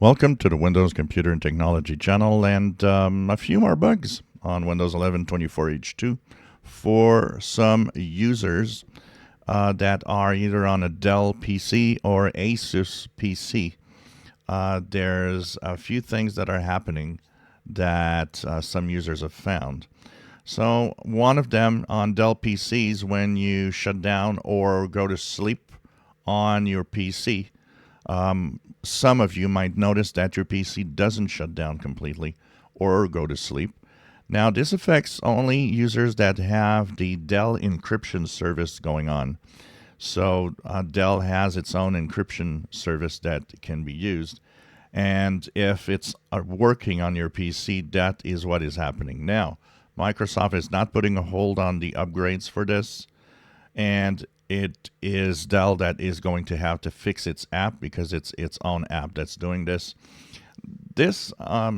Welcome to the Windows Computer and Technology channel, and a few more bugs on Windows 11 24H2 for some users that are either on a Dell PC or Asus PC. There's a few things that are happening that some users have found. So one of them on Dell PCs, when you shut down or go to sleep on your PC, some of you might notice that your PC doesn't shut down completely or go to sleep. Now, this affects only users that have the Dell encryption service going on. So Dell has its own encryption service that can be used. And if it's working on your PC, that is what is happening. Now, Microsoft is not putting a hold on the upgrades for this. And it is Dell that is going to have to fix its app because it's its own app that's doing this. This, I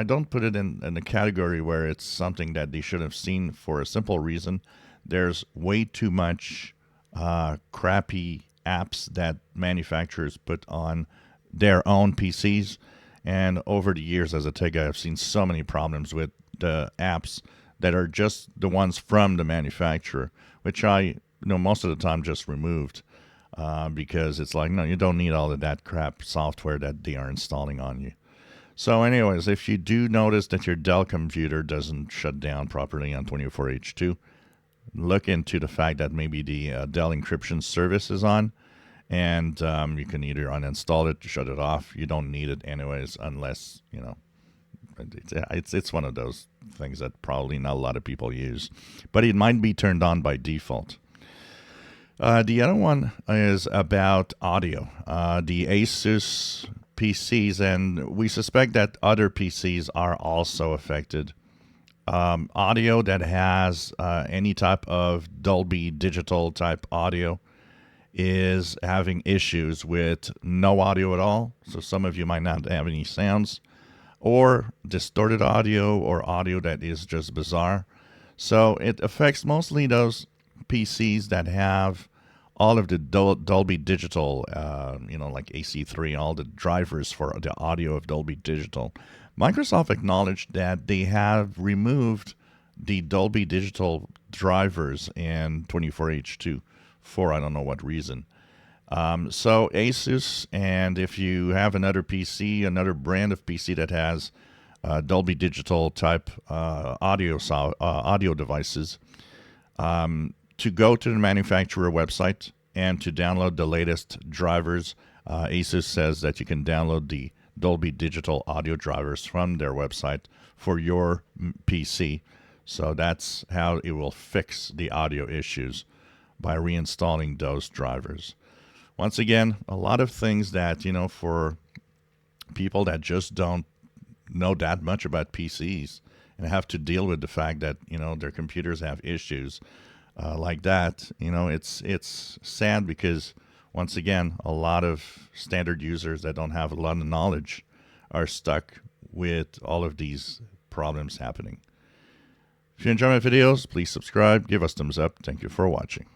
don't put it in the category where it's something that they should have seen for a simple reason. There's way too much crappy apps that manufacturers put on their own PCs. And over the years, as a tech guy, I've seen so many problems with the apps that are just the ones from the manufacturer, which I most of the time just removed because it's like, no, you don't need all of that crap software that they are installing on you. So anyways, if you do notice that your Dell computer doesn't shut down properly on 24H2, look into the fact that maybe the Dell encryption service is on, and you can either uninstall it, shut it off. You don't need it anyways unless, it's one of those things that probably not a lot of people use. But it might be turned on by default. The other one is about audio. The Asus PCs, and we suspect that other PCs are also affected. Audio that has any type of Dolby Digital type audio is having issues with no audio at all. So some of you might not have any sounds, or distorted audio, or audio that is just bizarre. So it affects mostly those PCs that have all of the Dolby Digital, like AC3, all the drivers for the audio of Dolby Digital. Microsoft acknowledged that they have removed the Dolby Digital drivers in 24H2 for I don't know what reason. So Asus, and if you have another PC, another brand of PC that has Dolby Digital type audio devices, to go to the manufacturer website and to download the latest drivers. Asus says that you can download the Dolby Digital audio drivers from their website for your PC. So that's how it will fix the audio issues, by reinstalling those drivers. Once again, a lot of things that, for people that just don't know that much about PCs and have to deal with the fact that, their computers have issues like that, it's sad because, once again, a lot of standard users that don't have a lot of knowledge are stuck with all of these problems happening. If you enjoy my videos, please subscribe, give us thumbs up. Thank you for watching.